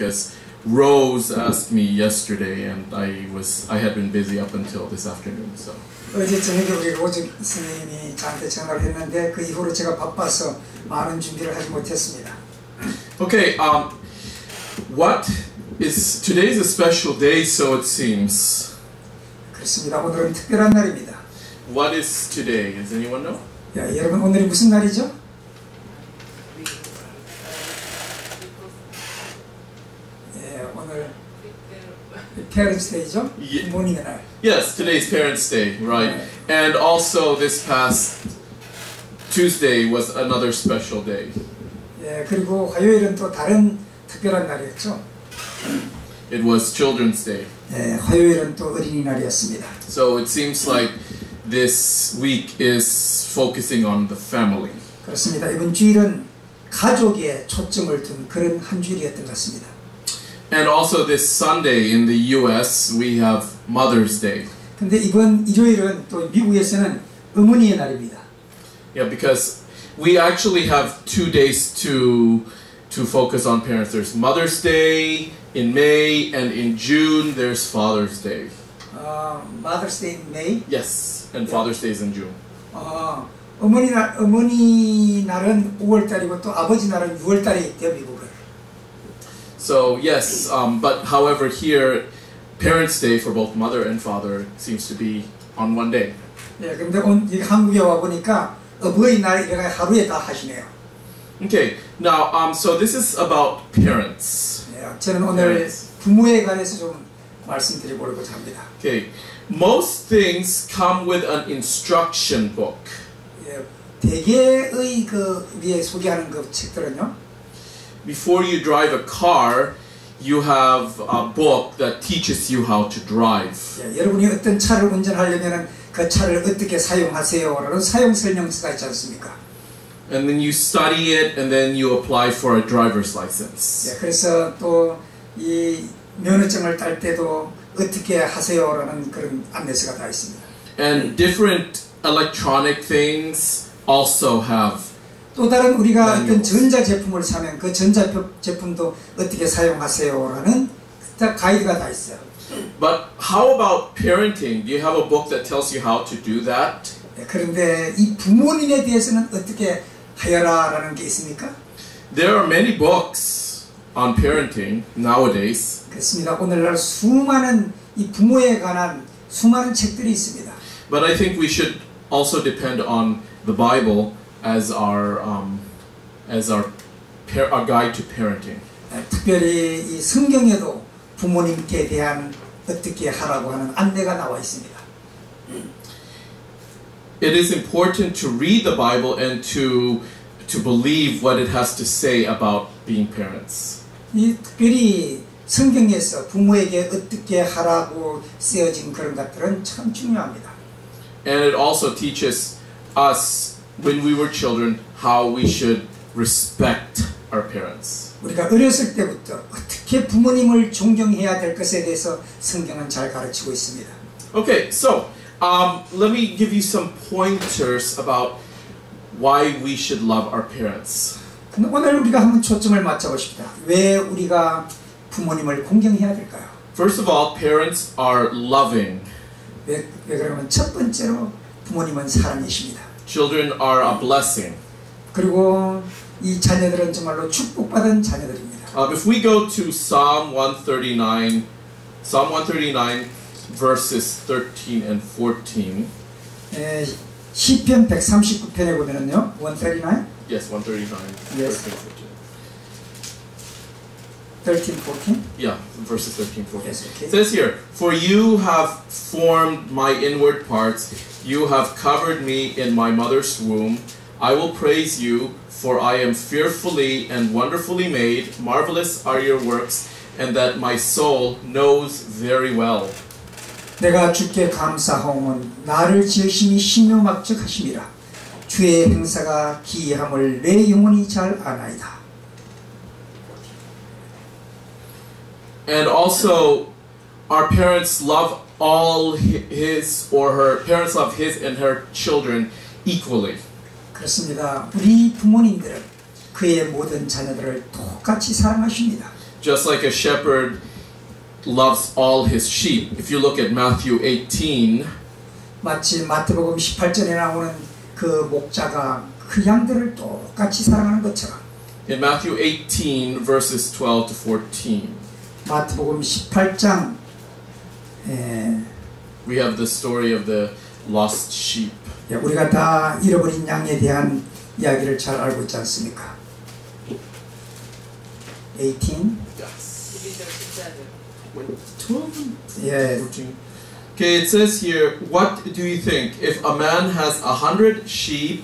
because Rose asked me yesterday, and I had been busy up until this afternoon. So. 어제 저녁에 우리 로즈 선생님이 저한테 전화를 했는데 그 이후로 제가 바빠서 많은 준비를 하지 못했습니다. Okay, today's a special day, so it seems. 그렇습니다. 오늘은 특별한 날입니다. What is today? Does anyone know? 야, 여러분 오늘이 무슨 날이죠? 예, 오늘 Parents Day죠? 부모님의 날. Yes, today's Parents Day, right? And also this past Tuesday was another special day. 예, 그리고 화요일은 또 다른 특별한 날이었죠. It was Children's Day. 예, 화요일은 또 어린이날이었습니다. So it seems like this week is focusing on the family. 그렇습니다. 이번 주일은 가족에 초점을 둔 그런 한 주일이었던 것 같습니다. And also this Sunday in the U.S. we have Mother's Day. 근데 이번 일요일은 또 미국에서는 어머니의 날입니다. Yeah, because we actually have 2 days to focus on parents. There's Mother's Day in May, and in June there's Father's Day. Mother's Day in May. Yes, and Father's Day is in June. 어머니 날은 5월 달이고 또 아버지 날은 6월 달에 있대요, 미국은. So yes, but however here, Parents' Day for both mother and father seems to be on one day. 예, 근데 한국에 와 보니까 어버이날 이렇게 하루에 다 하시네요. Okay, now so this is about parents. 예, 저는 오늘 부모에 관해서 좀 말씀드리고자 합니다. Okay, most things come with an instruction book. 예, 대개의 그 위에 소개하는 그 책들은요. Before you drive a car, you have a book that teaches you how to drive. 예, 여러분이 어떤 차를 운전하려면 그 차를 어떻게 사용하세요라는 사용 설명서가 있지 않습니까? And then you study it, and then you apply for a driver's license. 예, 그래서 또 이 면허증을 딸 때도 어떻게 하세요라는 그런 안내서가 다 있습니다. And different electronic things also have. 또 다른 우리가 어떤 전자 제품을 사면 그 전자 제품도 어떻게 사용하세요라는 가이드가 다 있어요. But how about parenting? Do you have a book that tells you how to do that? 네, 그런데 이 부모님에 대해서는 어떻게 하여라라는 게 있습니까? There are many books on parenting nowadays. 그렇습니다. 오늘날 수많은 이 부모에 관한 수많은 책들이 있습니다. But I think we should also depend on the Bible as our guide to parenting. 특별히 이 성경에도 부모님께 대한 어떻게 하라고 하는 안내가 나와 있습니다. It is important to read the Bible and to believe what it has to say about being parents. 이 특별히 성경에서 부모에게 어떻게 하라고 쓰여진 그런 것들은 참 중요합니다. And it also teaches us when we were children how we should respect our parents. 우리가 어렸을 때부터 어떻게 부모님을 존경해야 될 것에 대해서 성경은 잘 가르치고 있습니다. Okay, so let me give you some pointers about why we should love our parents. 오늘 우리가 한번 초점을 맞춰보십시다. 왜 우리가 부모님을 공경해야 될까요? First of all, parents are loving. 왜 그러면 첫 번째로 부모님은 사랑이십니다. Children are a blessing. 그리고 이 자녀들은 정말로 축복받은 자녀들입니다. If we go to Psalm 139 verses 13 and 14. 시편 139편에 보면은요. 139? Yes, 139. Yes. 13, 14? Yeah, verses 13, 14. Yes, okay. It says here, "For you have formed my inward parts, you have covered me in my mother's womb. I will praise you, for I am fearfully and wonderfully made. Marvelous are your works, and that my soul knows very well." 내가 주께 감사하오면 나를 지으심이 신묘막적하심이라. 주의 행사가 기이함을 내 영혼이 잘 아나이다. And also, our parents love all his or her parents love his and her children equally. 그렇습니다. 우리 부모님들은 그의 모든 자녀들을 똑같이 사랑하십니다. just like a shepherd loves all his sheep. If you look at Matthew 18, 마치 마태복음 18절에 나오는 그 목자가 그 양들을 똑같이 사랑하는 것처럼 in Matthew 18 verses 12 to 14, 마태복음 18장 we have the story of the lost sheep. 우리가 다 잃어버린 양에 대한 이야기를 잘 알고 있지 않습니까? 18? Yes. 12? 예. 14. Okay, it says here, what do you think? If a man has 100 sheep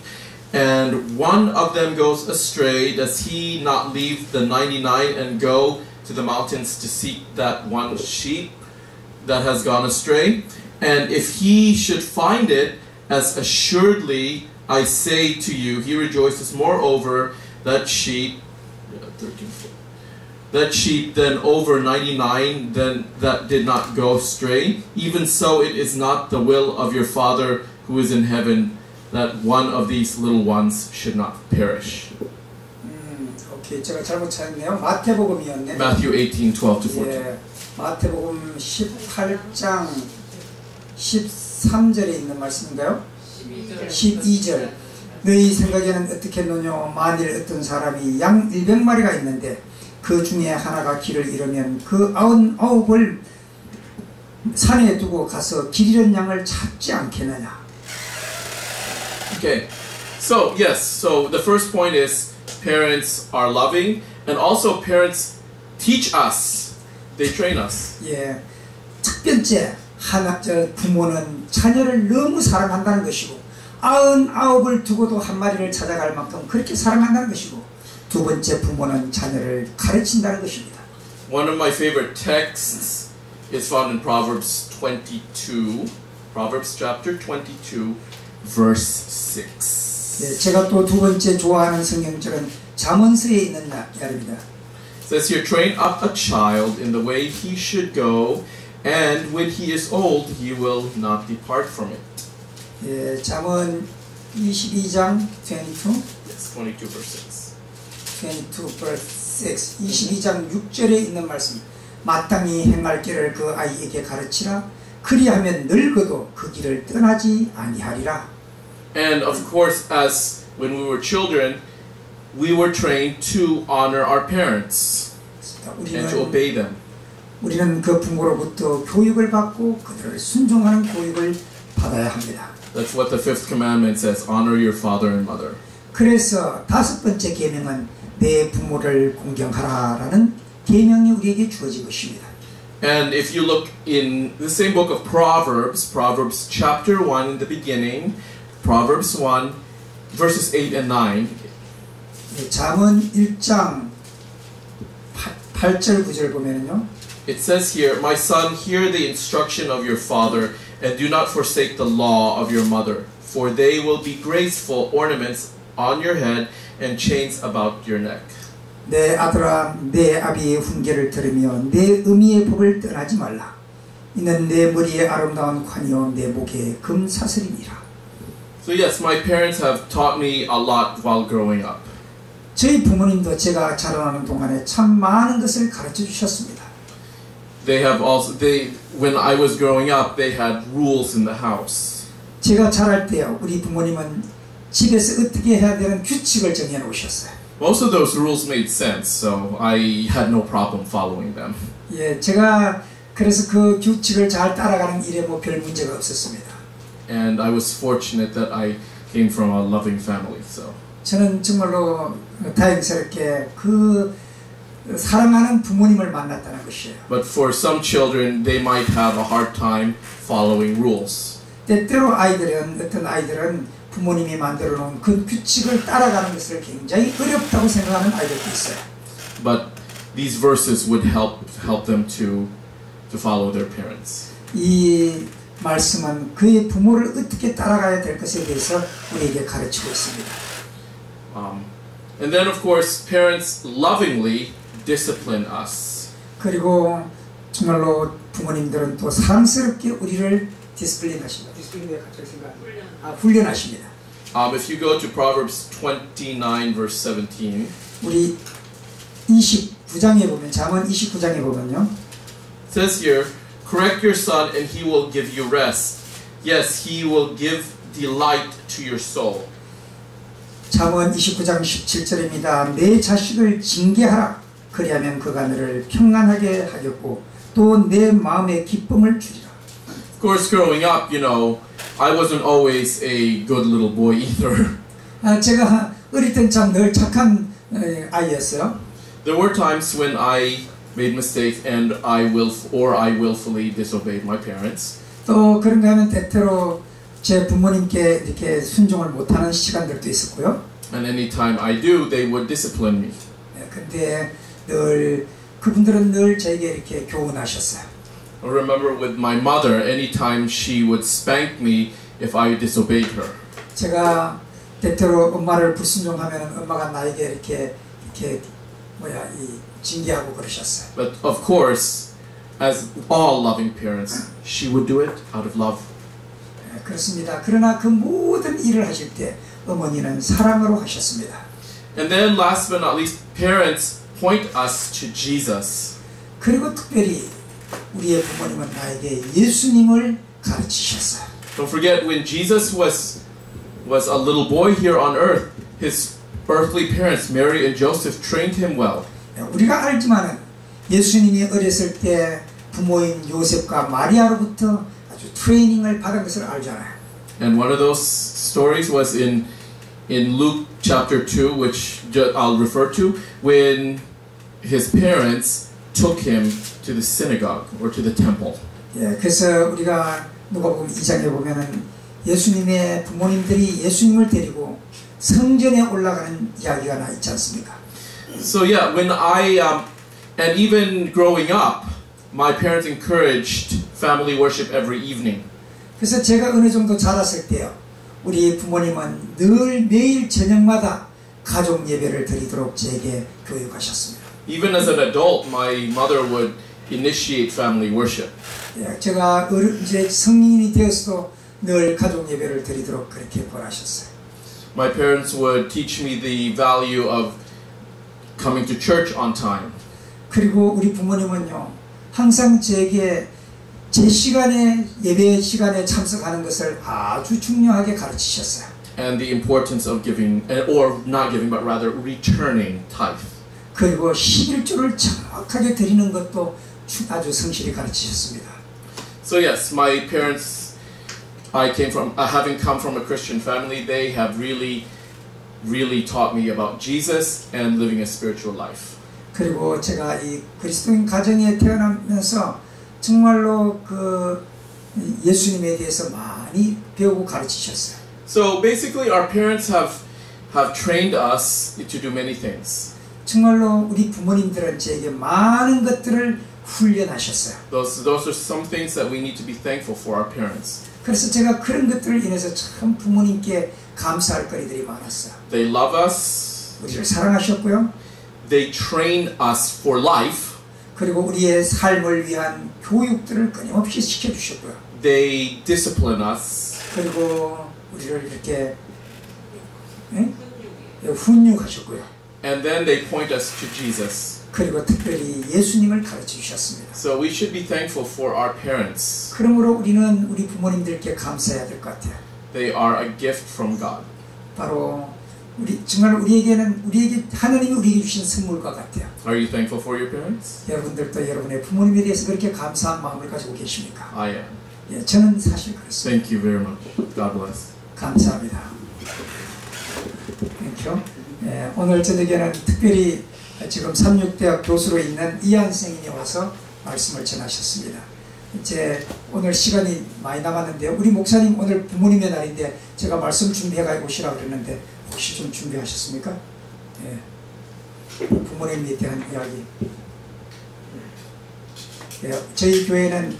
and one of them goes astray, does he not leave the 99 and go to the mountains to seek that one sheep that has gone astray? And if he should find it, as assuredly I say to you, he rejoices moreover that sheep, 13, that sheep than over 99 than that did not go astray. Even so it is not the will of your Father who is in heaven that one of these little ones should not perish. 오케이, 제가 잘못 찾았네요. 마태복음이었네. Matthew 18, 12 to 14. 예, 마태복음 18장 13절에 있는 말씀인가요? 12절. 너희 생각에는 어떻겠느냐? 만일 어떤 사람이 양 100마리가 있는데 그 중에 하나가 길을 잃으면 그 99을 산에 두고 가서 길 잃은 양을 찾지 않겠느냐? Okay, so yes, so the first point is parents are loving, and also parents teach us, they train us. 예, 첫 번째 부모는 자녀를 너무 사랑한다는 것이고 99을 두고도 한 마리를 찾아갈 만큼 그렇게 사랑한다는 것이고 두 번째 부모는 자녀를 가르친다는 것입니다. One of my favorite texts is found in Proverbs 22, Proverbs chapter 22, verse 6. 네, 제가 또 두 번째 좋아하는 성경절은 잠언서에 있는 이야기입니다. It says here, train up a child in the way he should go, and when he is old, he will not depart from it. 예, 잠언 22장 22. Yes, 22 verse 6. 22 verse 6. 22장 6절에 있는 말씀. 마땅히 행할 길을 그 아이에게 가르치라. 그리하면 늙어도 그 길을 떠나지 아니하리라. And of course, as when we were children, we were trained to honor our parents and to obey them. 우리는 그 부모로부터 교육을 받고 그들을 순종하는 교육을 받아야 합니다. That's what the fifth commandment says, honor your father and mother. 그래서 다섯 번째 계명은 내 부모를 공경하라라는 계명이 우리에게 주어진 것입니다. And if you look in the same book of Proverbs, Proverbs chapter 1 in the beginning, Proverbs 1 verses 8 and 9. 잠언 1장 8절 9절 보면은요. It says here, my son, hear the instruction of your father, and do not forsake the law of your mother, for they will be graceful ornaments on your head and chains about your neck. 내 아들아, 내 아비의 훈계를 들으며 내 의미의 법을 떠나지 말라. 이는 내 머리에 아름다운 관이요 내 목에 금사슬이니라. So yes, my parents have taught me a lot while growing up. 저희 부모님도 제가 자라나는 동안에 참 많은 것을 가르쳐 주셨습니다. They have also when I was growing up, they had rules in the house. 제가 자랄 때요, 우리 부모님은 집에서 어떻게 해야 되는 규칙을 정해 놓으셨어요. Most of those rules made sense, so I had no problem following them. 예, 제가 그래서 그 규칙을 잘 따라가는 일에 뭐 별 문제가 없었습니다. And I was fortunate that I came from a loving family. So 저는 정말로 다행스럽게 그 사랑하는 부모님을 만났다는 것이에요. But for some children, they might have a hard time following rules. 때때로 어떤 아이들은 부모님이 만들어 놓은 그 규칙을 따라가는 것을 굉장히 어렵다고 생각하는 아이들도 있어요. But these verses would help them to follow their parents. 이 말씀은 그의 부모를 어떻게 따라가야 될 것에 대해서 우리에게 가르치고 있습니다. And then, of course, parents lovingly discipline us. 그리고 정말로 부모님들은 또 사랑스럽게 우리를 디스플레이하십니다. 디스플레이에 갑자기 훈련하십니다. If you go to Proverbs 29 verse 17, 우리 29장에 보면 잠언 29장에 보면요. It says here, correct your son and he will give you rest. Yes, he will give delight to your soul. 잠언 29장 17절입니다. 내 자식을 징계하라. 그리하면 그가 너를 평안하게 하겠고 또 내 마음에 기쁨을 주리라. Of course, growing up, I wasn't always a good little boy either. 제가 어릴 땐 참 늘 착한 아이였어요. There were times when I made mistakes and I willfully disobeyed my parents. 또 그런가 하면 때때로 제 부모님께 이렇게 순종을 못하는 시간들도 있었고요. And anytime I do, they would discipline me. 근데 늘 그분들은 늘 저에게 이렇게 교훈하셨어요. I remember with my mother, anytime she would spank me if I disobeyed her. 제가 때때로 엄마를 불순종하면 엄마가 나에게 이렇게 징계하고 그러셨어요. But of course, as all loving parents, she would do it out of love. 그렇습니다. 그러나 그 모든 일을 하실 때 어머니는 사랑으로 하셨습니다. And then last but not least, parents point us to Jesus. 그리고 특별히 우리의 부모님은 나에게 예수님을 가르치셨어요. Don't forget, when Jesus was a little boy here on earth, his earthly parents, Mary and Joseph, trained him well. 우리가 알지만은 예수님이 어렸을 때 부모인 요셉과 마리아로부터 아주 트레이닝을 받은 것을 알잖아요. And one of those stories was in Luke chapter 2, which I'll refer to, when his parents took him to the synagogue or to the temple. 그래서 우리가 누가복음 2장에 보면은 예수님의 부모님들이 예수님을 데리고 성전에 올라가는 이야기가 나 있지 않습니까? So yeah, when and even growing up, my parents encouraged family worship every evening. 그래서 제가 어느 정도 자랐을 때요, 우리 부모님은 늘 매일 저녁마다 가족 예배를 드리도록 제게 교육하셨습니다. Even as an adult, my mother would initiate family worship. 제가 이제 성인이 되어서도 늘 가족 예배를 드리도록 그렇게 권하셨어요. My parents would teach me the value of coming to church on time. 그리고 우리 부모님은요, 항상 제게 제 시간에 예배 시간에 참석하는 것을 아주 중요하게 가르치셨어요. And the importance of giving, or not giving, but rather returning tithe. 그리고 11조를 정확하게 드리는 것도 아주 성실히 가르치셨습니다. So yes, my parents, having come from a Christian family, they have really taught me about Jesus and living a spiritual life. 그리고 제가 이 그리스도인 가정에 태어나면서 정말로 그 예수님에 대해서 많이 배우고 가르치셨어요. So basically, our parents have trained us to do many things. 정말로 우리 부모님들은 저에게 많은 것들을 훈련하셨어요. Those are some things that we need to be thankful for our parents. 그래서 제가 그런 것들을 인해서 참 부모님께 감사할 거리들이 많았어요. They love us. 우리를 사랑하셨고요. They train us for life. 그리고 우리의 삶을 위한 교육들을 끊임없이 시켜주셨고요. They discipline us. 그리고 우리를 이렇게 훈육하셨고요. And then they point us to Jesus. 그리고 특별히 예수님을 가르쳐 주셨습니다. So we should be thankful for our parents. 그러므로 우리는 우리 부모님들께 감사해야 될 것 같아요. They are a gift from God. 바로 정말 우리에게 하나님이 우리에게 주신 선물과 같아요. Are you thankful for your parents? 여러분들도 여러분의 부모님에 대해서 그렇게 감사한 마음을 가지고 계십니까? I am. 저는 사실 그렇습니다. Thank you very much. God bless. 감사합니다. 오늘 저녁에는 특별히 지금 삼육대학 교수로 있는 이한 선생님이 와서 말씀을 전하셨습니다. 이제 오늘 시간이 많이 남았는데 우리 목사님 오늘 부모님의 날인데 제가 말씀 준비해가 오시라고 그랬는데 혹시 좀 준비하셨습니까? 부모님에 대한 이야기. 저희 교회는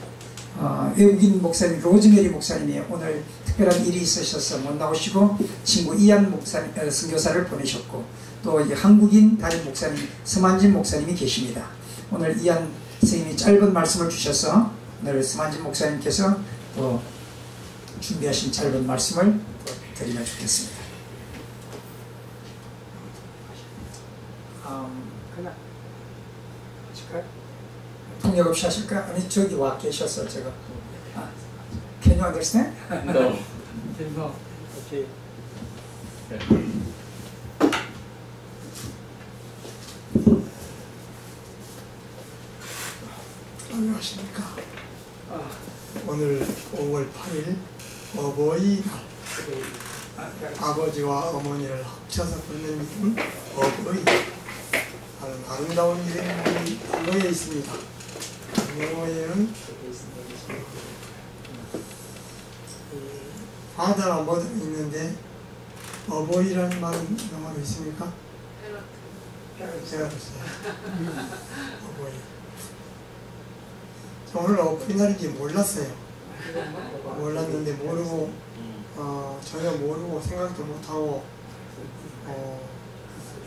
외국인 목사님 로즈메리 목사님이 오늘 특별한 일이 있으셔서 못 나오시고 친구 이한 목사님 선교사를 보내셨고 또 한국인 담임 목사님 서만진 목사님이 계십니다. 오늘 이한 선생님이 짧은 말씀을 주셔서 오늘 서만진 목사님께서 또 준비하신 짧은 말씀을 드리면 좋겠습니다. 통역 없이 하실까요? 아니 저기 와 계셔서 제가 Can you understand? No. No. Okay. 안녕하십니까. 오늘 5월 8일 어버이날. 아버지와 어머니를 합쳐서 부르는 이름 어버이. 아름다운 이름이 단어에 있습니다. 영어에는 father와 mother 있는데 어버이라는 말은 영어로 있습니까? 제가 봤어요. 어버이. 저 오늘 어버이날인지 몰랐어요. 몰랐는데 모르고 전혀 모르고 생각도 못하고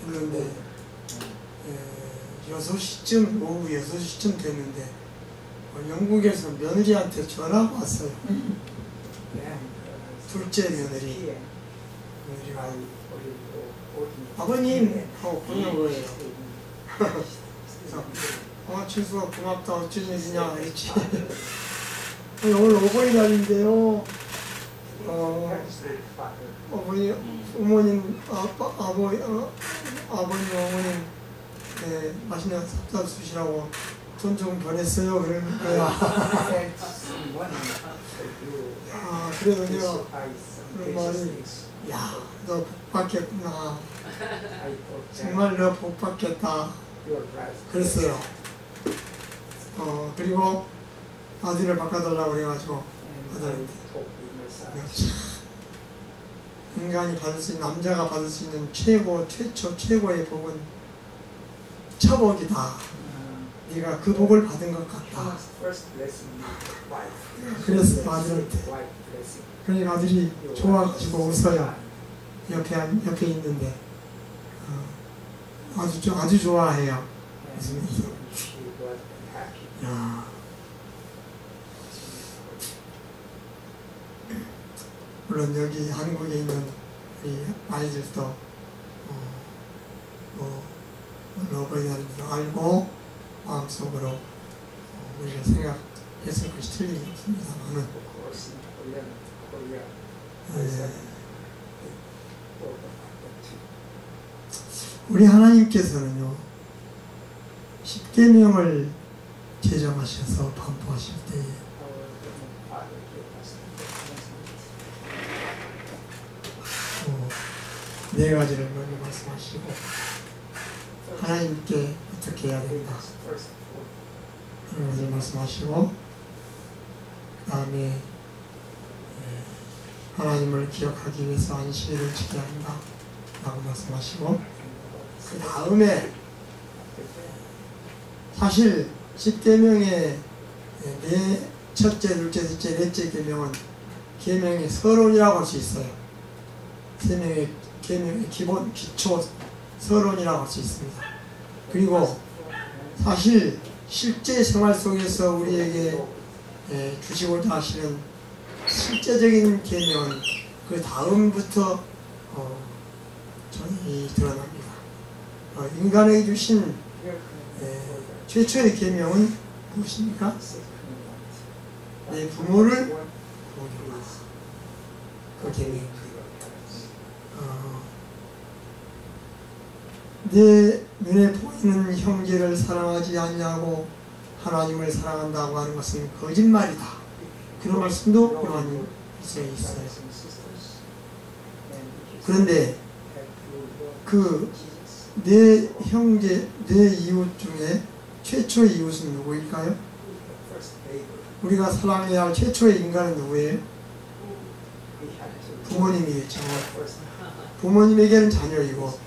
했는데 6시쯤 오후 6시쯤 됐는데 영국에서 며느리한테 전화가 왔어요. 둘째 며느리가 아버님 하고 보는 거예요. 그래서 칠수가 고맙다 어쩐 일이냐 했지. 오늘 어버이날인데요. 어머님, 아버님, 어머님 맛있는 삽다 주시라고 돈 좀 보냈어요. 그러는 거야. 그래서 내가 그런 말이 야, 너 복 받겠구나. 정말 너 복 받겠다. 그랬어요. 그리고 아들을 바꿔달라고 그래가지고 아들한테 인간이 받을 수 있는, 남자가 받을 수 있는 최고의 복은 처복이다. 네가 그 복을 받은 것 같다. 그랬어요 아들한테. 그러니까 아들이 좋아가지고 웃어요. 옆에 있는데 아주 좋아해요. 웃으면서. 야. 물론 여기 한국에 있는 우리 아이들도 어버이날을 알고 마음속으로 우리가 생각했을 것이 틀림이 없습니다만은 우리 하나님께서는요 10계명을 제정하셔서 반포하실 때에 네 가지를 먼저 말씀하시고 하나님께 어떻게 해야 된다 그런 것을 말씀하시고 그 다음에 하나님을 기억하기 위해서 안식일을 지켜야 한다 라고 말씀하시고 그 다음에 사실 10계명의 첫째, 둘째, 셋째, 넷째 계명은 계명의 서론이라고 할 수 있어요. 계명의 기본, 기초 서론이라고 할 수 있습니다. 그리고 사실 실제 생활 속에서 우리에게 주시고자 하시는 실제적인 계명은 그 다음부터 전히 드러납니다. 인간에게 주신 최초의 계명은 무엇입니까? 내 부모를 공경하라. 그 계명입니다. 내 눈에 보이는 형제를 사랑하지 않냐고 하나님을 사랑한다고 하는 것은 거짓말이다. 그런 말씀도 요한일서에 있어요. 그런데 그 내 형제, 내 이웃 중에 최초의 이웃은 누구일까요? 우리가 사랑해야 할 최초의 인간은 누구예요? 부모님이겠죠. 부모님에게는 자녀이고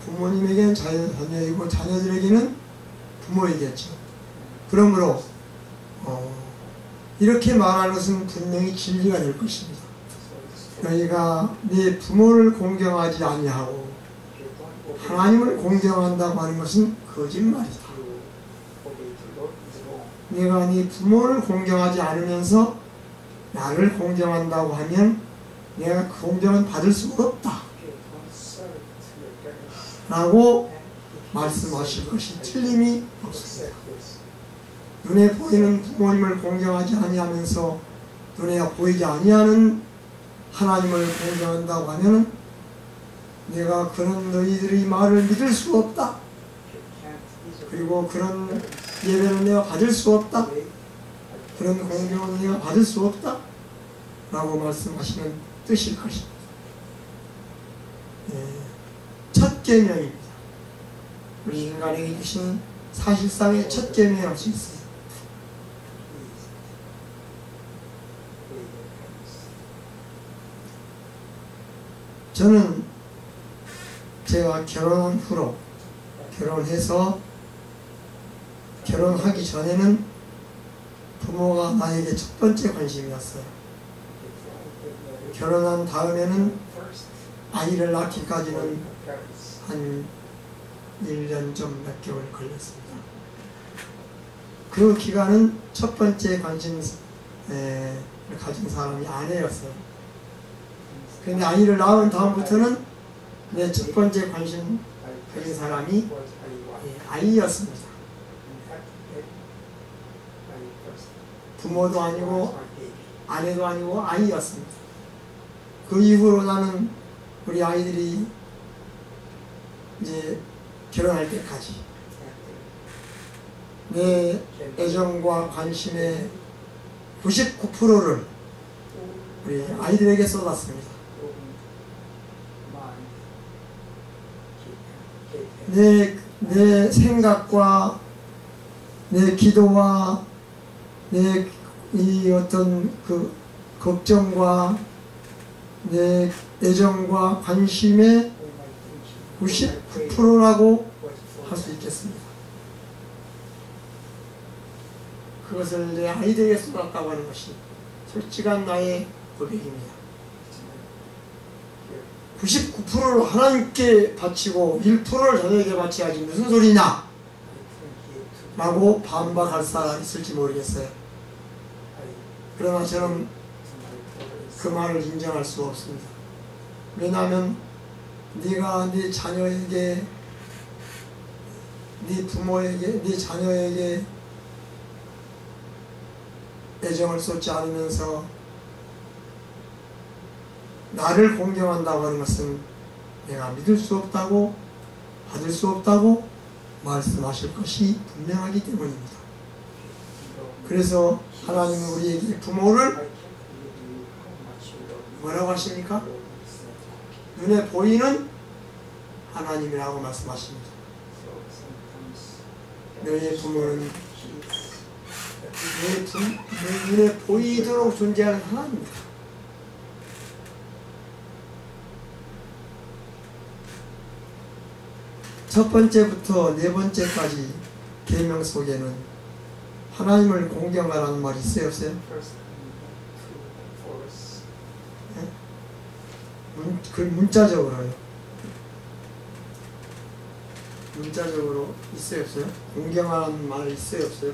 부모님에게는 자녀이고 자녀들에게는 부모이겠죠. 그러므로 이렇게 말하는 것은 분명히 진리가 될 것입니다. 너희가 네 부모를 공경하지 아니하고 하나님을 공경한다고 하는 것은 거짓말이다. 내가 네 부모를 공경하지 않으면서 나를 공경한다고 하면 내가 그 공경은 받을 수가 없다 라고 말씀하실 것이 틀림이 없습니다. 눈에 보이는 부모님을 공경하지 아니하면서 눈에 보이지 아니하는 하나님을 공경한다고 하면 내가 그런 너희들의 말을 믿을 수 없다. 그리고 그런 예배는 내가 받을 수 없다. 그런 공경은 내가 받을 수 없다. 라고 말씀하시는 뜻일 것입니다. 첫 계명입니다. 우리 인간에게 주신 사실상의 첫 계명이 할 수 있어요. 저는 제가 결혼한 후로 결혼해서 결혼하기 전에는 부모가 나에게 첫 번째 관심이었어요. 결혼한 다음에는 아이를 낳기까지는 한 1년 좀 몇 개월 걸렸습니다. 그 기간은 첫 번째 관심을 가진 사람이 아내였어요. 근데 아이를 낳은 다음부터는 내 첫 번째 관심 가진 사람이 아이였습니다. 부모도 아니고 아내도 아니고 아이였습니다. 그 이후로 나는 우리 아이들이 이제 결혼할 때까지 내 애정과 관심의 99%를 우리 아이들에게 쏟았습니다. 내 생각과 내 기도와 내 이 어떤 그 걱정과 내 애정과 관심의 99%라고 할 수 있겠습니다. 그것을 내 아이들에게 쏟았다고 하는 것이 솔직한 나의 고백입니다. 99%를 하나님께 바치고 1%를 자녀에게 바쳐야지 무슨 소리냐? 라고 반박할 사람이 있을지 모르겠어요. 그러나 저는 그 말을 인정할 수 없습니다. 왜냐하면 네가 네 자녀에게, 네 부모에게, 네 자녀에게 애정을 쏟지 않으면서 나를 공경한다고 하는 것은 내가 믿을 수 없다고, 받을 수 없다고 말씀하실 것이 분명하기 때문입니다. 그래서 하나님은 우리에게 부모를 뭐라고 하십니까? 눈에 보이는 하나님이라고 말씀하십니다. 너희의 부모는 내 눈에 보이도록 존재하는 하나님입니다. 첫 번째부터 네 번째까지 계명 속에는 하나님을 공경하라는 말이 있어요, 없어요? 그 문자적으로요. 문자적으로 있어요, 없어요? 공경하라는 말이 있어요, 없어요?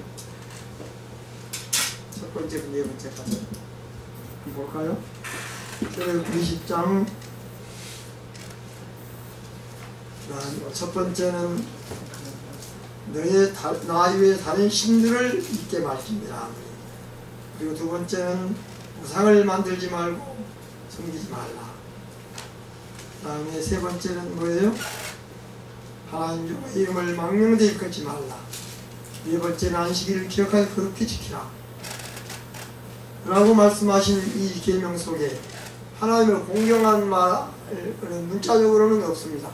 첫 번째부터 네 번째까지 볼까요? 20장 첫 번째는 나 이외에 다른 신들을 믿게 말지니라. 그리고 두 번째는 우상을 만들지 말고 섬기지 말라. 그 다음에 세 번째는 뭐예요? 하나님 이름을 망령되이 끊지 말라. 네 번째는 안식일을 기억하여 거룩히 지키라. 라고 말씀하신 이 계명 속에 하나님을 공경한 말은 문자적으로는 없습니다.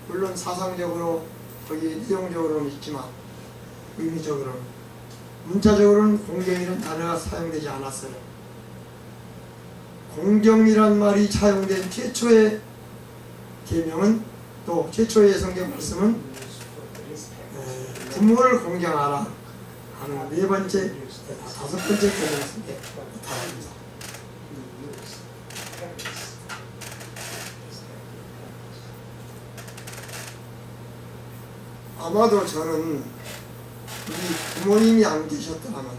물론 사상적으로 거기 내용적으로는 있지만 의미적으로는, 문자적으로는 공경이라는 단어가 사용되지 않았어요. 공경이란 말이 사용된 최초의 계명은, 또 최초의 성경 말씀은 부모를 공경하라 하는 네 번째, 다섯 번째 계명 속에 나타납니다. 아마도 저는 우리 부모님이 안 계셨더라면,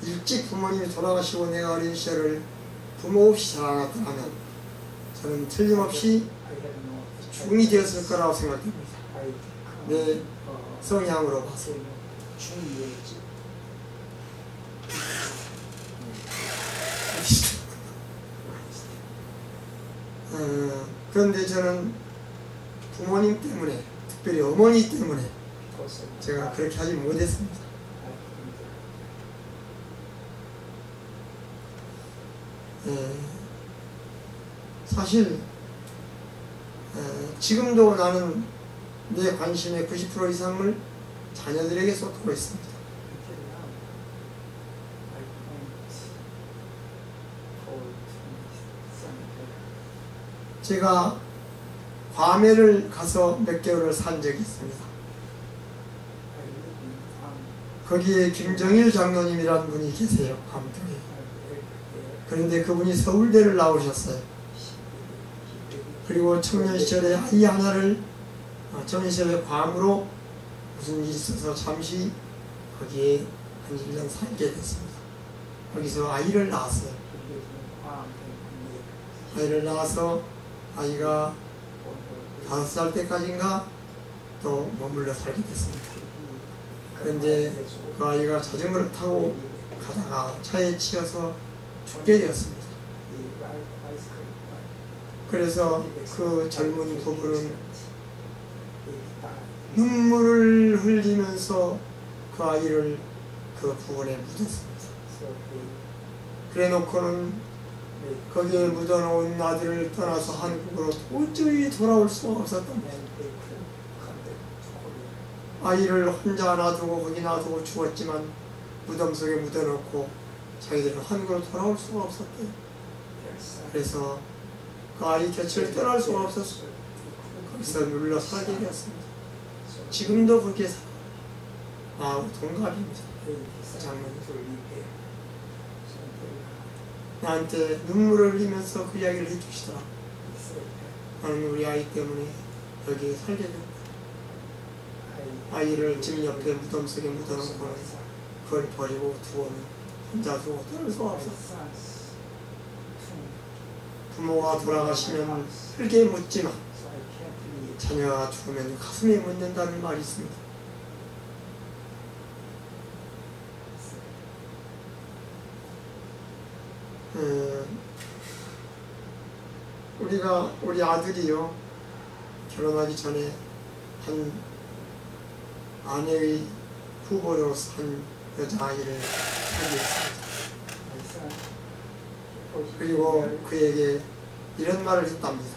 일찍 부모님이 돌아가시고 내가 어린 시절을 부모 없이 자라났더라면 저는 틀림없이 중이 되었을 거라고 생각합니다. 내 성향으로 봐서. 그런데 저는 부모님 때문에, 특별히 어머니 때문에 제가 그렇게 하지 못했습니다. 사실 지금도 나는 내 관심의 90% 이상을 자녀들에게 쏟고 있습니다. 제가 괌에를 가서 몇 개월을 산 적이 있습니다. 거기에 김정일 장로님이라는 분이 계세요. 괌쪽에. 그런데 그분이 서울대를 나오셨어요. 그리고 청년 시절에 아이 하나를 청년 시절에 괌으로 무슨 일이 있어서 잠시 거기에 한 1년 살게 됐습니다. 거기서 아이를 낳았어요. 아이를 낳아서 아이가 5살 때까지인가 또 머물러 살게 됐습니다. 그런데 그 아이가 자전거를 타고 가다가 차에 치여서 죽게 되었습니다. 그래서 그 젊은 부부는 눈물을 흘리면서 그 아이를 그 부근에 묻었습니다. 그래 놓고는 거기에 묻어놓은 아들을 떠나서 한국으로 도저히 돌아올 수가 없었던 거예요. 아이를 혼자 놔두고 거기 놔두고 죽었지만 무덤 속에 묻어놓고 자기들은 한국으로 돌아올 수가 없었대요. 그래서 그 아이 곁을 떠날 수가 없었어요. 거기서 눌러 살게 되었습니다. 지금도 그렇게 살아요. 동갑입니다. 장모님. 나한테 눈물을 흘리면서 그 이야기를 해주시더라. 나는 우리 아이 때문에 여기에 살게 됐다. 아이를 집 옆에 무덤 속에 묻어놓고 그걸 버리고 두고는 혼자 두고 떠날 수가 없었어. 부모가 돌아가시면 흙에 묻지만 자녀가 죽으면 가슴에 묻는다는 말이 있습니다. 우리 아들이요, 결혼하기 전에 한 아내의 후보로서 한 여자아이를 사귀었습니다. 그리고 그에게 이런 말을 했답니다.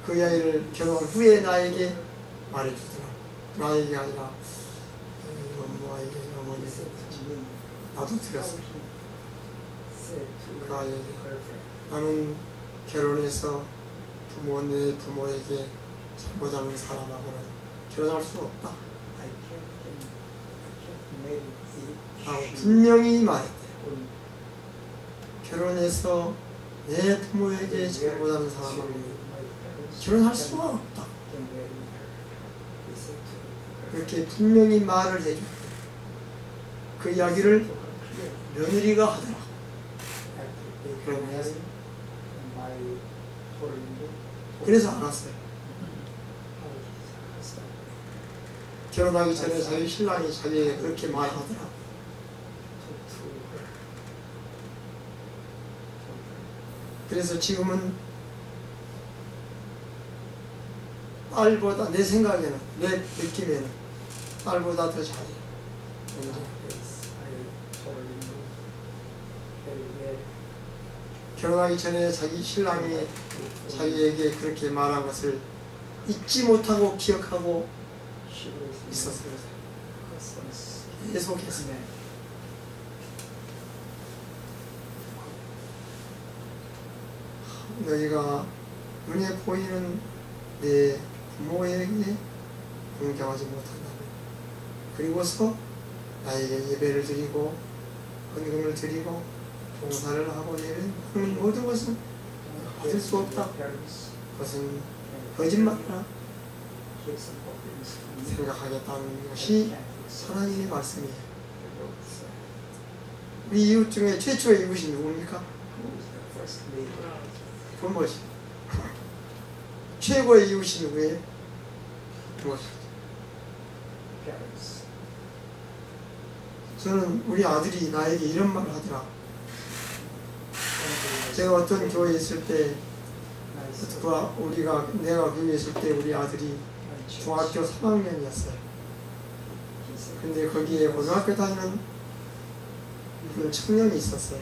그 아이를 결혼 후에 나에게 말해주더라. 나에게 아니라 엄마에게, 어머니에게 나도 들었어. 그 아이에게 나는 결혼해서 내 부모에게 잘못하는 사람하고는 결혼할 수 없다 라고 분명히 말했대요. 결혼해서 내 부모에게 잘못하는 사람하고는 결혼할 수가 없다. 그렇게 분명히 말을 해줬대요. 그 이야기를 며느리가 하더라. 그래서 알았어요. 결혼하기 전에 자기 신랑이 자기에게 그렇게 말하더라. 그래서 지금은 딸보다, 내 생각에는, 내 느낌에는 딸보다 더 잘해요. 결혼하기 전에 자기 신랑이 자기에게 그렇게 말한 것을 잊지 못하고 기억하고 있었어요. 계속했어요. 너희가 눈에 보이는 내 부모에게 공경하지 못한다면, 그리고서 나에게 예배를 드리고 헌금을 드리고 봉사를 하고 예배하는 모든 것은 받을 수 없다. 그것은 거짓말이라 생각하겠다는 것이 하나님의 말씀이에요. 우리 이웃 중에 최초의 이웃이 누굽니까? 부모지. 최고의 이웃이 누구예요? 부모지. 저는 우리 아들이 나에게 이런 말을 하더라. 제가 어떤 교회에 있을 때 내가 교회에 있을 때 우리 아들이 중학교 3학년이었어요. 근데 거기에 고등학교 다니는 그 청년이 있었어요.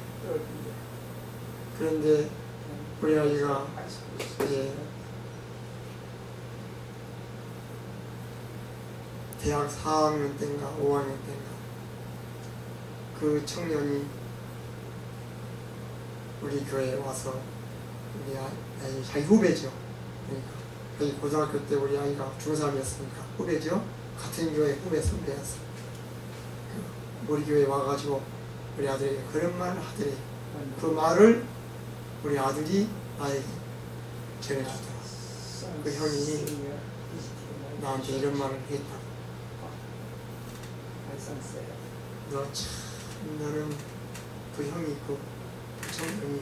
그런데 우리 아이가 이제 대학 4학년 때인가 5학년 때인가 그 청년이 우리 교회에 와서 우리 아이 자기 후배죠. 그러니까 거기 고등학교 때 우리 아이가 중3이었으니까 후배죠. 같은 교회 후배 선배였어. 우리 교회에 와가지고 우리 아들에게 그런 말을 하더래. 그 말을 우리 아들이 나에게 전해주더라. 그 형이 나한테 이런 말을 했다. 너 참, 너는 그 형이 그 청년이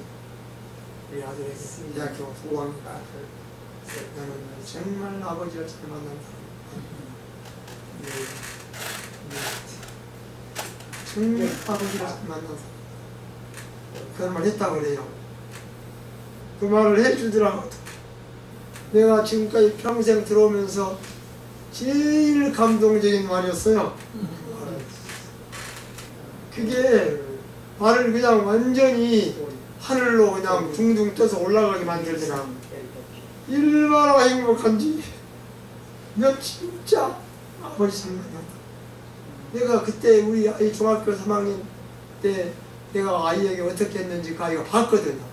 우리 아들에게 대학교 5학년 너는 정말 아버지를 잘 만난 사람. 정말 아버지를 잘 만난 사람. 그런 말 했다고 그래요. 그 말을 해주더라고. 내가 지금까지 평생 들어오면서 제일 감동적인 말이었어요. 그게 말을 그냥 완전히 하늘로 그냥 둥둥 떠서 올라가게 만들더라. 얼마나 행복한지. 너 진짜 아버지 생각난다. 내가 그때 우리 아이 중학교 3학년 때 내가 아이에게 어떻게 했는지 그 아이가 봤거든요.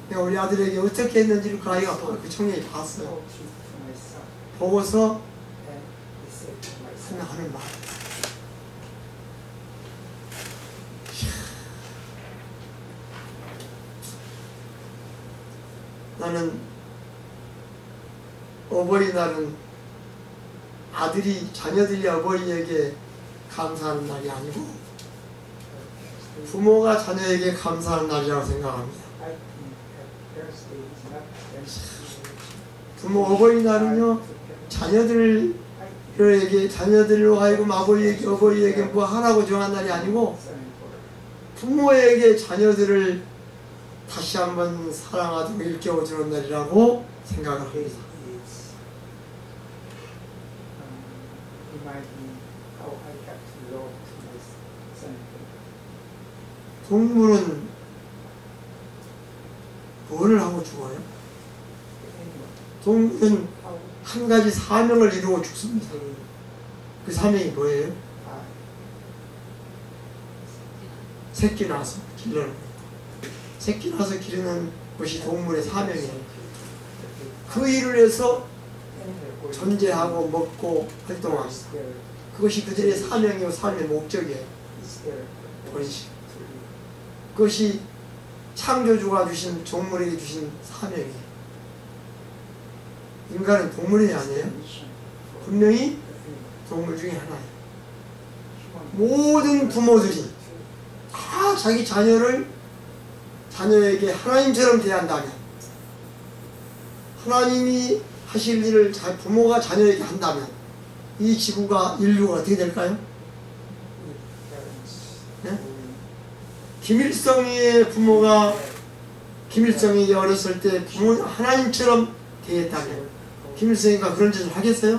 내가 우리 아들에게 어떻게 했는지를 그 아이가 그 청년이 봤어요. 보고서 하는 말. 나는 어버이날은 자녀들이 어버이에게 감사하는 날이 아니고 부모가 자녀에게 감사하는 날이라고 생각합니다. 부모 어버이날은요, 자녀들로 하여금 어버이에게 뭐 하라고 정한 날이 아니고 부모에게 자녀들을 다시 한번 사랑하도록 일깨워주는 날이라고 생각을 합니다. 동물은 뭘 하고 죽어요? 동물은 한 가지 사명을 이루고 죽습니다. 그 사명이 뭐예요? 새끼 낳아서 기르는 거예요. 새끼 낳아서 기르는 것이 동물의 사명이에요. 그 일을 해서 존재하고 먹고 활동합니다. 그것이 그들의 사명이고 삶의 목적이에요. 본식. 그것이 창조주가 주신 동물에게 주신 사명이에요. 인간은 동물이 아니에요? 분명히 동물 중에 하나예요. 모든 부모들이 다 자기 자녀에게 하나님처럼 대한다면, 하나님이 하실 일을 부모가 자녀에게 한다면 이 지구가, 인류가 어떻게 될까요? 네? 김일성의 부모가 김일성이 어렸을 때 부모 하나님처럼 대했다면 김일성이가 그런 짓을 하겠어요?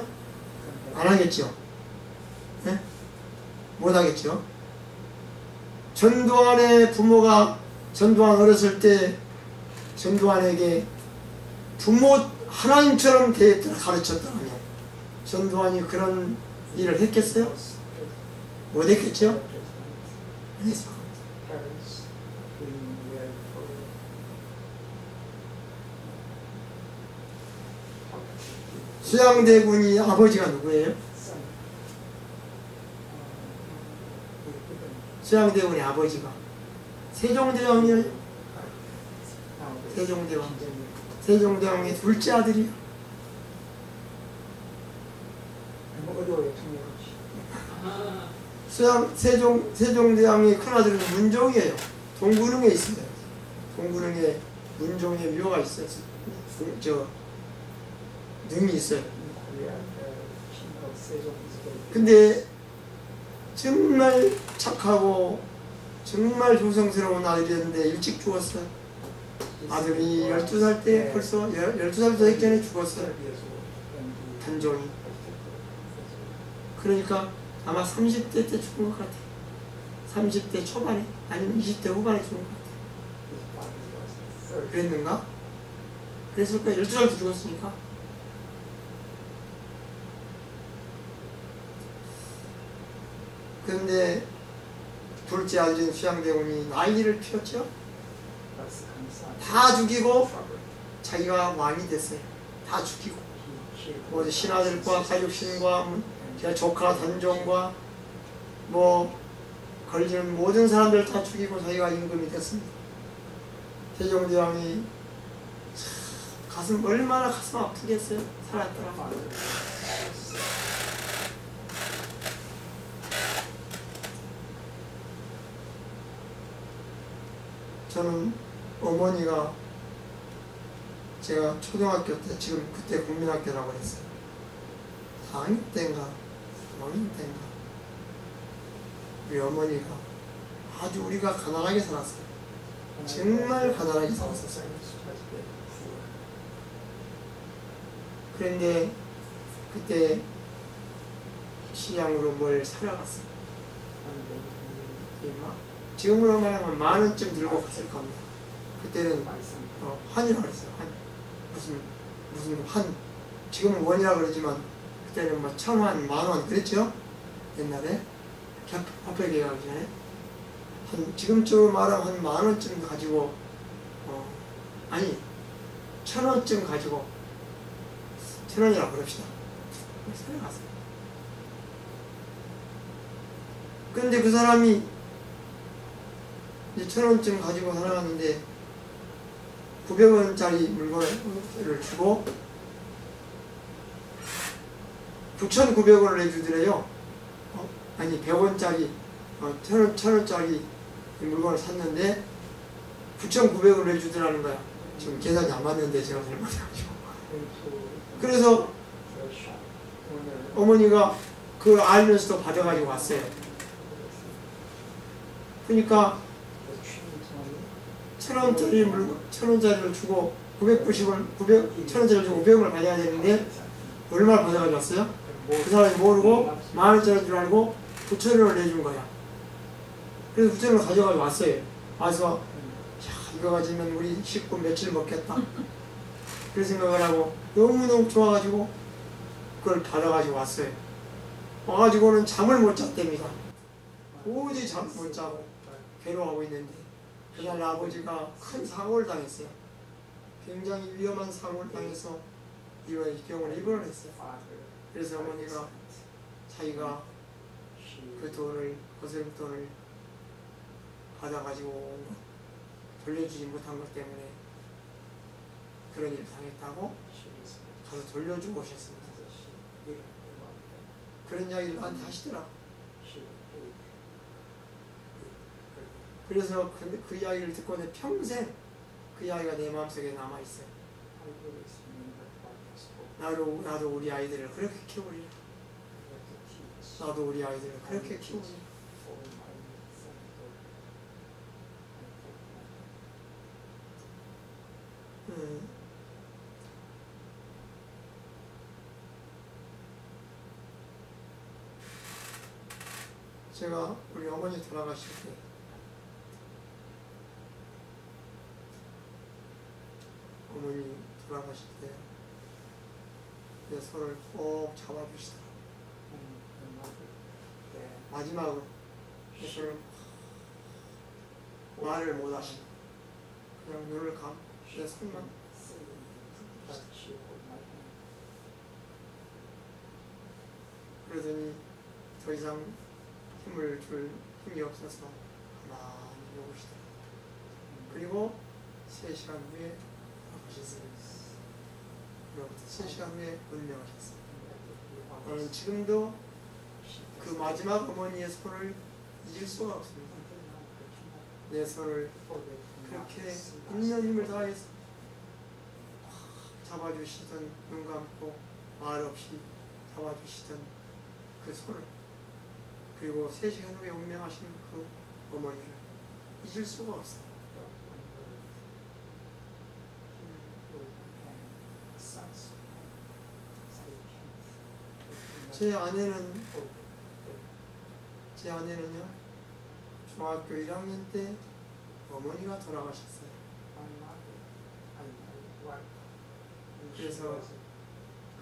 안 하겠죠. 네? 못 하겠죠. 전두환의 부모가 전두환 어렸을 때 전두환에게 부모 하나님처럼 대했더라 가르쳤더라면 전두환이 그런 일을 했겠어요? 못 했겠죠? 안 했어. 수양대군이 아버지가 누구예요? 수양대군의 아버지가 세종대왕이에요. 세종대왕. 세종대왕의 둘째 아들이요. 세종대왕의 큰아들은 문종이에요. 동구릉에 있어요. 동구릉에 문종의 묘가 있어요. 능이 있어요. 근데 정말 착하고 정말 조성스러운 아들이었는데 일찍 죽었어요. 아들이 12살 때 벌써 12살도 되기 전에 죽었어요. 단종이. 그러니까 아마 30대 때 죽은 것 같아요. 30대 초반에 아니면 20대 후반에 죽은 것 같아요. 그랬는가? 그랬을 거야. 12살도 죽었으니까. 그런데 둘째 아들인 수양대군이 난리를 피웠죠. 다 죽이고 자기가 왕이 됐어요. 다 죽이고 뭐 신하들과 가족신과 조카 단종과 뭐 걸리는 모든 사람들 다 죽이고 자기가 임금이 됐습니다. 세종대왕이 얼마나 가슴 아프겠어요. 살았더라. 저는 어머니가 제가 초등학교 때, 지금 그때 국민학교라고 했어요. 4학년 때인가 5학년 때인가 우리 어머니가 아주 우리가 가난하게 살았어요. 정말 가난하게 살았었어요. 그런데 그때 시장으로 뭘 사러 갔어요. 지금으로 말하면 10,000원쯤 들고 갔을 겁니다. 그때는 환이라고 그랬어요. 환. 무슨 환. 지금은 원이라고 그러지만 그때는 뭐 1,000원, 10,000원 그랬죠? 옛날에 화폐계가 하기 전에 지금쯤으로 말하면 한 10,000원쯤 가지고 아니 1,000원쯤 가지고 1,000원이라고 그럽시다. 살아갔어요. 그런데 그 사람이 이제 1,000원쯤 가지고 살아갔는데 900원짜리 물건을 주고 9,900원을 내주더래요. 아니 100원짜리 1,000원짜리 물건을 샀는데 9,900원을 내주더라는 거야. 지금 계산이 안 맞는데 제가 잘못해가지고. 그래서 어머니가 그걸 알면서도 받아가지고 왔어요. 그러니까 1,000원짜리를 주고 1,000원짜리를 주고 500원을 받아야 되는데 얼마를 받아가지고 왔어요? 그 사람이 모르고 10,000원짜리인 줄 알고 9,000원을 내준 거야. 그래서 9,000원을 가져가지고 왔어요. 와서 이거 가지면 우리 식구 며칠 먹겠다. 그런 생각을 하고 너무너무 좋아가지고 그걸 받아가지고 왔어요. 와가지고는 잠을 못 잤답니다. 도저히 잠을 못 자고 괴로워하고 있는데 그날 아버지가 큰 사고를 당했어요. 굉장히 위험한 사고를 당해서 병원에 입원을 했어요. 그래서 어머니가 자기가 그 돈을 거스름돈을 받아가지고 돌려주지 못한 것 때문에 그런 일을 당했다고 가서 돌려주고 오셨습니다. 그런 이야기를 나한테 하시더라고. 그래서 그 이야기를 듣고 내 평생 그 이야기가 내 마음속에 남아있어요. 나도 우리 아이들을 그렇게 키우리라. 나도 우리 아이들을 그렇게 키우리라. 제가 우리 어머니 돌아가실 때 어머니 돌아가실 때 내 손을 꼭 잡아주시더라고요. 마지막으로 내 손을 말을 못 하시고 그냥 눈을 감고 내 손만 그러더니 더 이상 힘을 줄 힘이 없어서 가만히 누우시더라고요. 그리고 3시간 후에 가셨어요. 그로부터 3시간 후에 운명하셨습니다. 저는 지금도 그 마지막 어머니의 손을 잊을 수가 없습니다. 내 손을 그렇게 있는 힘을 다해서 잡아주시던, 눈 감고 말 없이 잡아주시던 그 손을, 그리고 3시간 후에 운명하신 그 어머니를 잊을 수가 없어요. 제 아내는요, 중학교 1학년 때 어머니가 돌아가셨어요. 그래서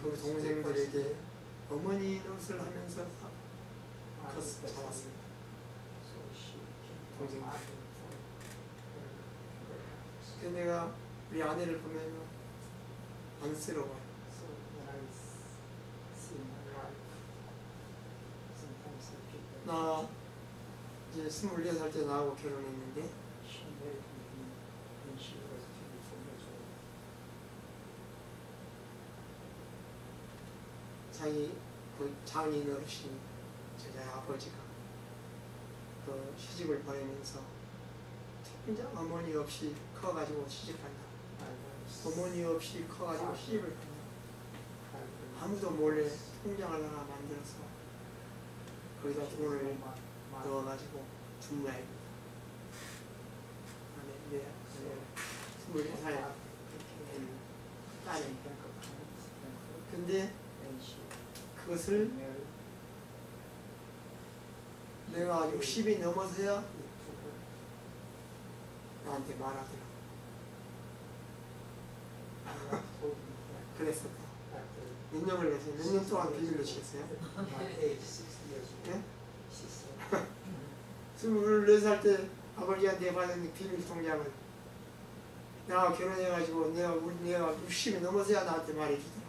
그 동생들에게 어머니 노릇을 하면서 자랐어요. 동생들. 그래서 내가 우리 아내를 보면 안쓰러워요. 나 이제 24살 때 나하고 결혼했는데 자기 그 장인 어르신 저희 아버지가 그 시집을 보내면서 이제 어머니 없이 커가지고 시집간다. 어머니 없이 커가지고 시집을 간다. 아무도 몰래 통장을 하나 만들어서 거기다 돈을 넣어가지고 준모양입니다. 네, 24살 딸이. 근데 그것을 내가 60이 넘어서야 나한테 말하더라. 그랬었다. 몇 년을 해서 몇 년 동안 비밀로 지냈어요? 네? 24살 때 아버지한테 받은 비밀 통장을 내가 결혼해가지고 내가 60이 넘어서야 나한테 말해주더라.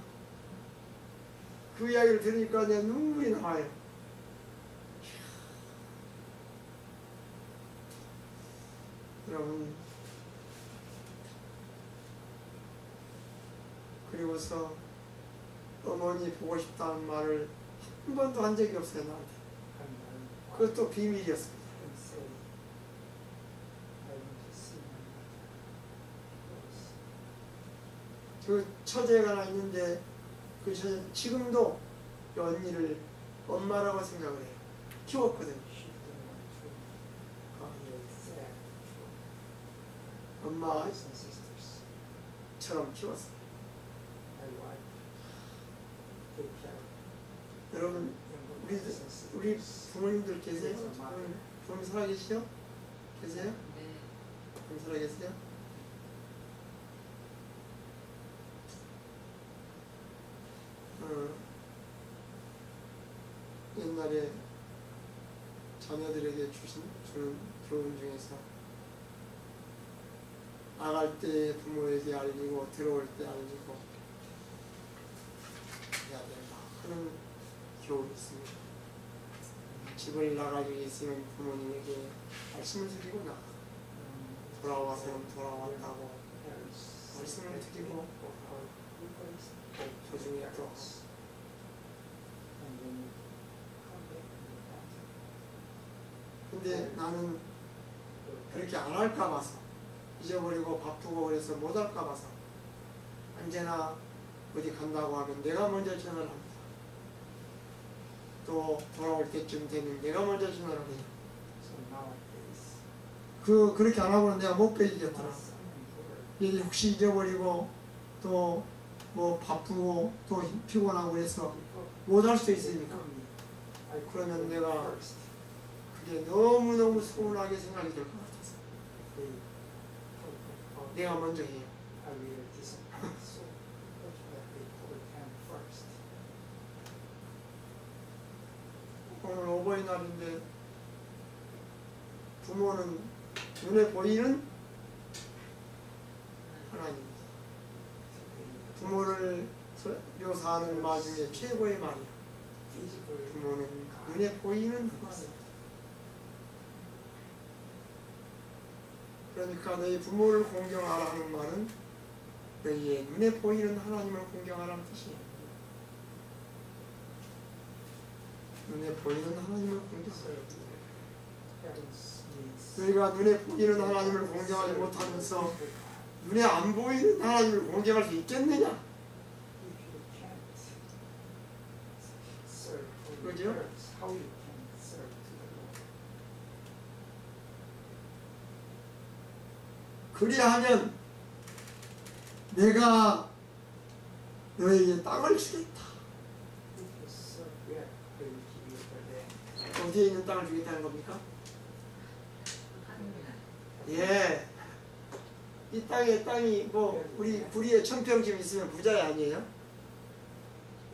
그 이야기를 들으니까 내 눈물이 나와요. 여러분, 그리고서 어머니 보고 싶다는 말을 한 번도 한 적이 없어요, 나한테. 그것도 비밀이었습니다. 그 처제가 하나 있는데 그 처제 지금도 그 언니를 엄마라고 생각을 해요. 키웠거든요. 엄마처럼 키웠어요. 여러분, 우리 부모님들 계세요? 부모님 살아계시죠? 계세요? 부모님 살아계세요? 옛날에 자녀들에게 주는 교훈 중에서 나갈 때 부모에게 알리고 들어올 때 알리고 해야 된다. 그런 교훈이 있습니다. 집을 나가지고 있으면 부모님에게 말씀을 드리고 나가. 돌아와서는 돌아왔다고 말씀을 드리고 도중에 또 근데 나는 그렇게 안 할까 봐서 잊어버리고 바쁘고 그래서 못 할까 봐서 언제나 어디 간다고 하면 내가 먼저 전화를 합니다. 또 돌아올 때쯤 되면 내가 먼저 전화를 해요. 그렇게 안 하고는 내가 못 빼기겠더라. 혹시 잊어버리고 또 뭐 바쁘고 또 피곤하고 그래서 못 할 수도 있으니까 그러면 내가 그게 너무너무 서운하게 생각이 될 것 같아서 내가 먼저 해요. 오늘 어버이날인데 부모는 눈에 보이는 하나님입니다. 부모를 묘사하는 말 중에 최고의 말이야. 부모는 눈에 보이는 하나님. 그러니까 너희 부모를 공경하라 하는 말은 너희의 눈에 보이는 하나님을 공경하라는 뜻이에요. 눈에 보이는 하나님을 공경하라. 너희가 눈에 보이는 하나님을 공경하지 못하면서 눈에 안 보이는 하나님을 공경할 수 있겠느냐? 그죠? 그리하면 내가 너에게 땅을 주겠다. 어디에 있는 땅을 주겠다는 겁니까? 예. 이 땅이 뭐 우리 구리에 1000평쯤 있으면 부자이 아니에요?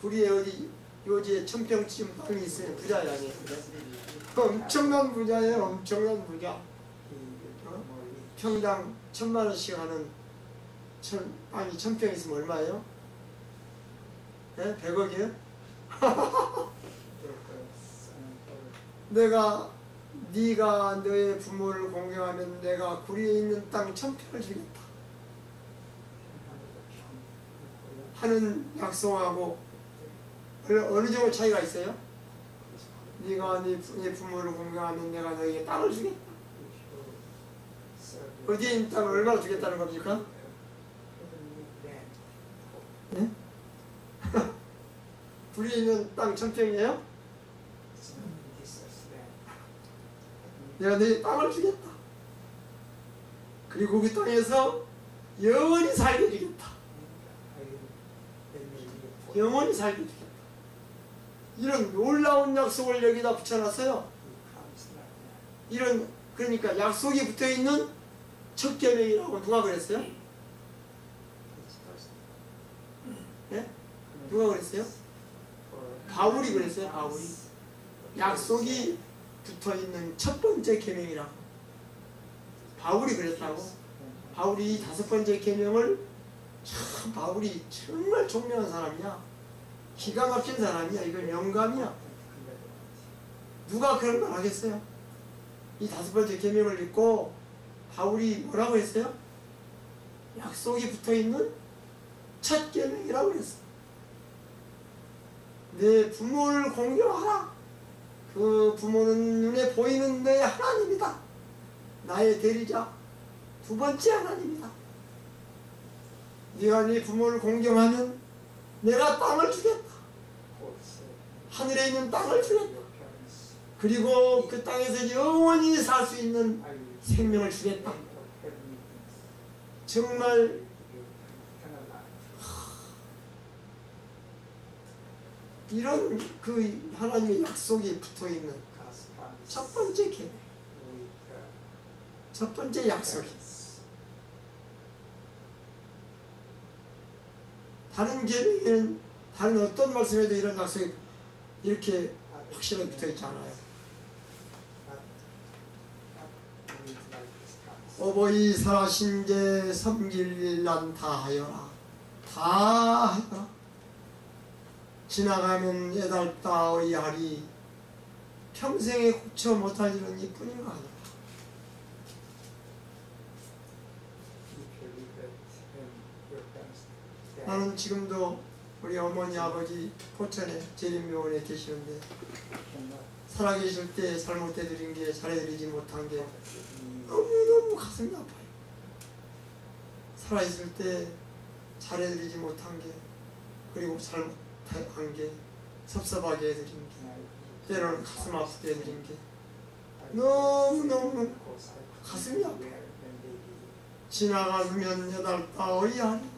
구리에 어디 요지에 1000평쯤 땅이 있으면 부자이 아니에요? 엄청난 부자예요. 엄청난 부자. 평당 1000만원씩 하는 땅이 1000평 있으면 얼마예요? 네? 100억이에요? 네가 너의 부모를 공경하면 내가 구리에 있는 땅 1000평을 주겠다 하는 약속하고 어느 정도 차이가 있어요? 네가 네 부모를 공경하면 내가 너에게 땅을 주겠다. 어디에 있는 땅을 얼마나 주겠다는 겁니까? 네? 구리에 있는 땅 1000평이에요? 내가 네 땅을 주겠다. 그리고 그 땅에서 영원히 살게 주겠다. 영원히 살게 주겠다. 이런 놀라운 약속을 여기다 붙여놨어요. 그러니까 약속이 붙어있는 첫 계명이라고 누가 그랬어요? 네? 누가 그랬어요? 바울이 그랬어요. 바울이. 약속이 붙어있는 첫 번째 계명이라고. 바울이 그랬다고. 바울이 이 5번째 계명을 바울이 정말 총명한 사람이야. 기가 막힌 사람이야. 이건 영감이야. 누가 그런 걸 하겠어요? 이 5번째 계명을 읽고 바울이 뭐라고 했어요? 약속이 붙어있는 첫 계명이라고 했어. 내 부모를 공경하라. 그 부모는 눈에 보이는 내 하나님이다. 나의 대리자. 2번째 하나님이다. 네가 네 부모를 공경하면 내가 땅을 주겠다. 하늘에 있는 땅을 주겠다. 그리고 그 땅에서 영원히 살 수 있는 생명을 주겠다. 정말 이런 그 하나님의 약속이 붙어있는 첫 번째 계획, 첫 번째 약속이. 다른 계획에는 다른 어떤 말씀에도 이런 약속이 이렇게 확실하게 붙어있지 않아요. 어버이 살아신 제 섬길 일 난 다 하여라. 다 하여라. 지나가면 애달다 어이하리. 평생에 고쳐 못할 일은 이뿐인가 하더라. 나는 지금도 우리 어머니 아버지 포천에 재림병원에 계시는데 살아계실 때 잘못해드린 게 잘해드리지 못한 게 너무너무 가슴이 아파요. 살아있을 때 잘해드리지 못한 게, 그리고 잘못한 게, 섭섭하게 해드린 게, 때로는 가슴 아프게 해드린 게 너무너무 가슴이 아파요. 지나간 후면 여달다 어이하니.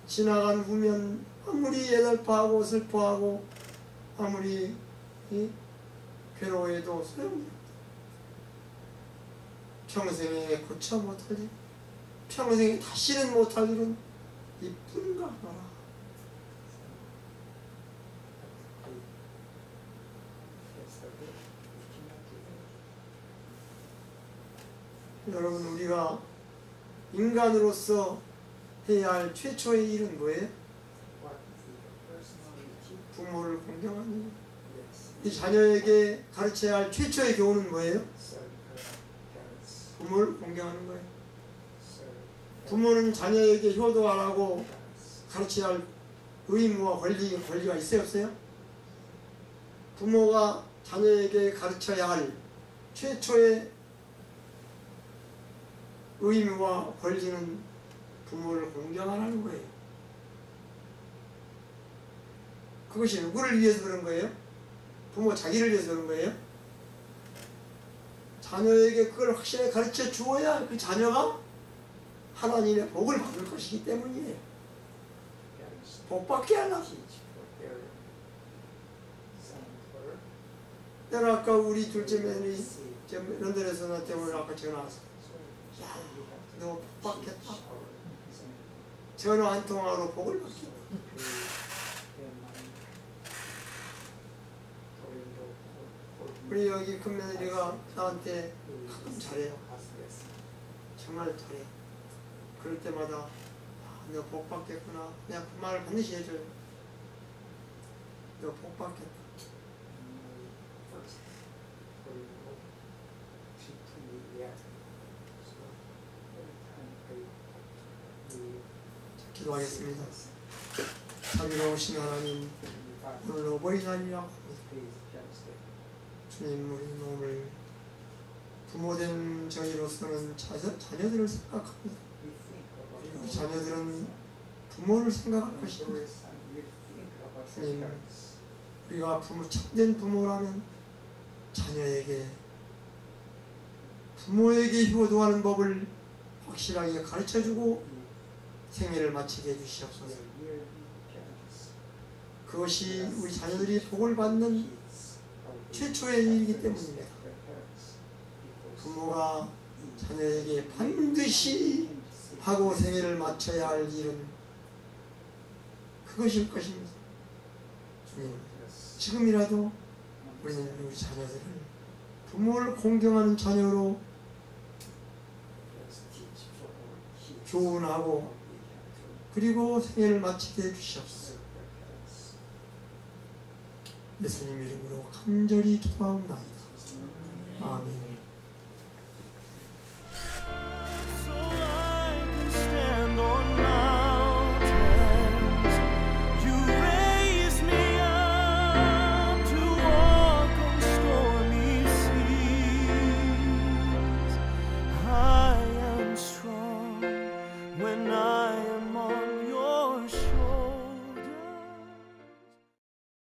지나간 후면 아무리 애달파하고 슬퍼하고 아무리 괴로워해도 소용이 없다. 평생에 고쳐 못할 일, 평생에 다시는 못할 일은 이뿐인가 하노라. 여러분, 우리가 인간으로서 해야 할 최초의 일은 뭐예요? 부모를 공경하는 일. 이 자녀에게 가르쳐야 할 최초의 교훈은 뭐예요? 부모를 공경하는 거예요. 부모는 자녀에게 효도하라고 가르쳐야 할 의무와 권리가 있어요, 없어요? 부모가 자녀에게 가르쳐야 할 최초의 의무와 권리는 부모를 공경하라는 거예요. 그것이 누구를 위해서 그런 거예요? 부모 자기를 위해서 그런 거예요? 자녀에게 그걸 확실하게 가르쳐 주어야 그 자녀가 하나님의 복을 받을 것이기 때문이에요. 복받게 하려고. 내가 아까 우리 둘째 며느리 런던에서 나한테 오늘 아까 전화 왔어. 야, 너 복받겠다. 전화 한 통화로 복을 받겠다. 우리 여기 큰 며느리가 나한테 가끔 잘해요. 정말 잘해. 그럴 때마다 너 복 받겠구나. 내가 그 말을 반드시 해줘요. 너 복 받겠다. 기도하겠습니다. 자비로우신 하나님, 오늘 어버이날이라고 주님, 우리 오늘 부모된 저희로서는 자녀들을 생각합니다. 그리고 자녀들은 부모를 생각할 것입니다. 주님, 우리가 참된 부모라면 자녀에게 부모에게 효도하는 법을 확실하게 가르쳐주고 생애를 마치게 해주시옵소서. 그것이 우리 자녀들이 복을 받는 최초의 일이기 때문입니다. 부모가 자녀에게 반드시 하고 생애를 마쳐야 할 일은 그것일 것입니다. 주님, 지금이라도 우리는 우리 자녀들을 부모를 공경하는 자녀로 교훈하고 그리고 생애를 마치게 해주시옵소서. 예수님 이름으로 간절히 기도하옵나이다. 아멘.